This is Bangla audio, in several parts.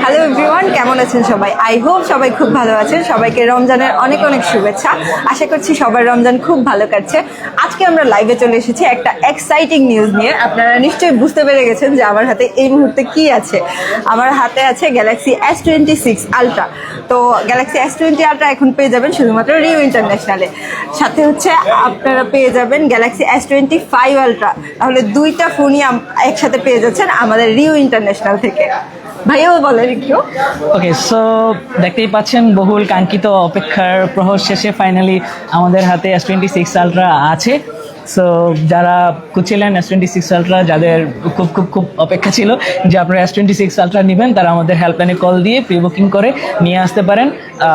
হ্যালো এভরিওয়ান, কেমন আছেন সবাই? আই হোপ সবাই খুব ভালো আছেন। সবাইকে রমজানের অনেক অনেক শুভেচ্ছা। আশা করছি সবার রমজান খুব ভালো কাটছে। আজকে আমরা লাইভে চলে এসেছি একটা এক্সাইটিং নিউজ নিয়ে। আপনারা নিশ্চয়ই বুঝতে পেরে গেছেন যে আমার হাতে এই মুহূর্তে কি আছে। আমার হাতে আছে গ্যালাক্সি S26 আলট্রা। তো গ্যালাক্সি S20 আলট্রা এখন পেয়ে যাবেন শুধুমাত্র রিউ ইন্টারন্যাশনালে। সাথে হচ্ছে আপনারা পেয়ে যাবেন গ্যালাক্সি S25 আলট্রা। তাহলে দুইটা ফোনই একসাথে পেয়ে যাচ্ছেন আমাদের রিউ ইন্টারন্যাশনাল থেকে। ভাইয়াও বলেন একটু। ওকে, সো দেখতেই পাচ্ছেন বহুল কাঙ্ক্ষিত অপেক্ষার প্রহর শেষে ফাইনালি আমাদের হাতে S26 আলট্রা আছে। সো যারা খুঁজছিলেন S26 আলট্রা, যাদের খুব খুব খুব অপেক্ষা ছিল যে আপনারা S26 আলট্রা নেবেন, তারা আমাদের হেল্পলাইনে কল দিয়ে প্রি বুকিং করে নিয়ে আসতে পারেন।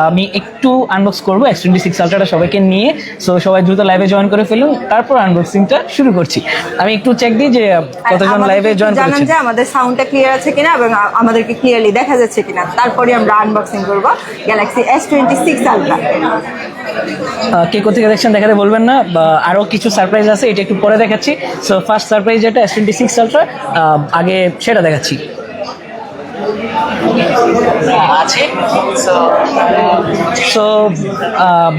আমি একটু আনবক্স করবো S26 আলট্রাটা সবাইকে নিয়ে। সো সবাই দ্রুত লাইভে জয়েন করে ফেলুন, তারপর আনবক্সিংটা শুরু করছি। আমি একটু চেক দিই যে কতজন লাইভে জয়েন করেছেন। জানান যে আমাদের সাউন্ডটা ক্লিয়ার আছে কিনা এবং আমাদেরকে ক্লিয়ারলি দেখা যাচ্ছে কিনা, তারপরে আমরা আনবক্সিং করব গ্যালাক্সি S26 আলট্রা। কে কোথেকে দেখছেন দেখাতে বলবেন না, বা আরও কিছু সারপ্রাইজ আছে, এটা একটু পরে দেখাচ্ছি। সো ফার্স্ট সারপ্রাইজ যেটা S26 আলট্রা, আগে সেটা দেখাচ্ছি আছে। So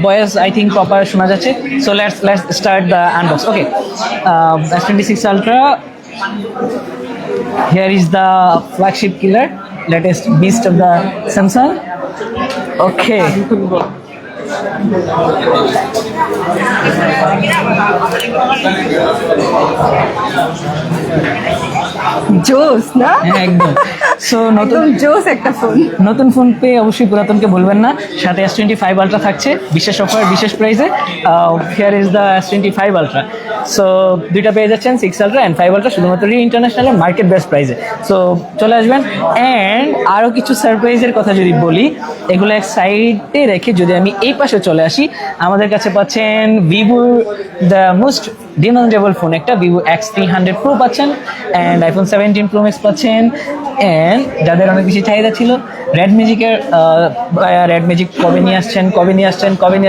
voice I think proper শোনা যাচ্ছে। So let's start the unbox. Okay, S26 ultra, here is the flagship killer, latest beast of the Samsung. Okay. জোস না? হ্যাঁ, একদম। সো নতুন জোস একটা ফোন। নতুন ফোন পেয়ে অবশ্যই পুরাতনকে বলবেন না। সাথে S25 আলট্রা থাকছে বিশেষ অফার, বিশেষ প্রাইসে। Here is the S25 ultra. So দুইটা পেয়ে যাচ্ছেন, 6 আলট্রা অ্যান্ড 5 আলট্রা, শুধুমাত্র ইন্টারন্যাশনালের মার্কেট বেস্ট প্রাইসে। সো চলে আসবেন। অ্যান্ড আরও কিছু সারপ্রাইজের কথা যদি বলি, এগুলো এক সাইডে রেখে যদি আমি এই পাশে চলে আসি, আমাদের কাছে পাচ্ছেন ভিভোর দ্য মোস্ট ডিমান্ডেবল ফোন একটা, ভিভো X300 Pro পাচ্ছেন, অ্যান্ড iPhone 17 Pro Max পাচ্ছেন। অ্যান্ড যাদের অনেক বেশি চাহিদা ছিল রেড ম্যাজিকের, রেড ম্যাজিক কবে নিয়ে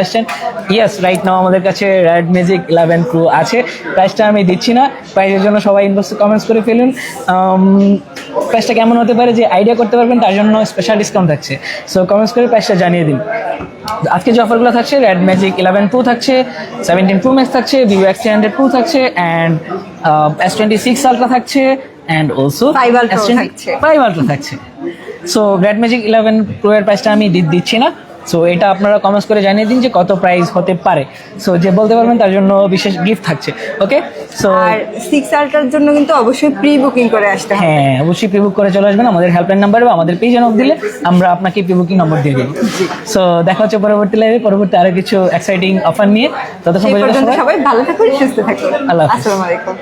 আসছেন? ইয়েস, রাইট নাও আমাদের কাছে রেড ম্যাজিক 11 Pro আছে। প্রাইসটা আমি দিচ্ছি না, প্রাইসের জন্য সবাই ইনবক্সে কমেন্টস করে ফেলুন। প্রাইসটা কেমন হতে পারে যে আইডিয়া করতে পারবেন, তার জন্য স্পেশাল ডিসকাউন্ট থাকছে। সো কমেন্টস করে প্রাইসটা জানিয়ে দিন। আজকে যে অফারগুলো থাকছে, রেড ম্যাজিক 11 Pro থাকছে, 17 Pro Max থাকছে, ভিভো X300 Pro থাকছে, অ্যান্ড S26 আলট্রা থাকছে, অ্যান্ড অলসো 5 আলট্রা থাকছে। সো রেড ম্যাজিক 11 Pro এর প্রাইসটা আমি দিচ্ছি না। সো এটা আপনারা কমেন্টস করে জানিয়ে দিন যে কত প্রাইস হতে পারে। সো যে বলতে পারবেন তার জন্য বিশেষ গিফট থাকছে। ওকে, সো আর 6 আলট্রার জন্য কিন্তু অবশ্যই প্রি বুকিং করে আসতে হবে। হ্যাঁ, অবশ্যই প্রি বুক করে চলে আসবেন আমাদের হেল্পলাইন নাম্বারে বা আমাদের পেজে নক দিলে আমরা আপনাকে প্রি বুকিং নম্বর দিয়ে দেব। সো দেখা হচ্ছে পরবর্তী লাইভে, পরবর্তী আরো কিছু এক্সাইটিং অফার নিয়ে। ততক্ষণ পর্যন্ত সবাই ভালো থাকুন, সুস্থ থাকুন। আল্লাহ হাফেজ। আসসালামু আলাইকুম।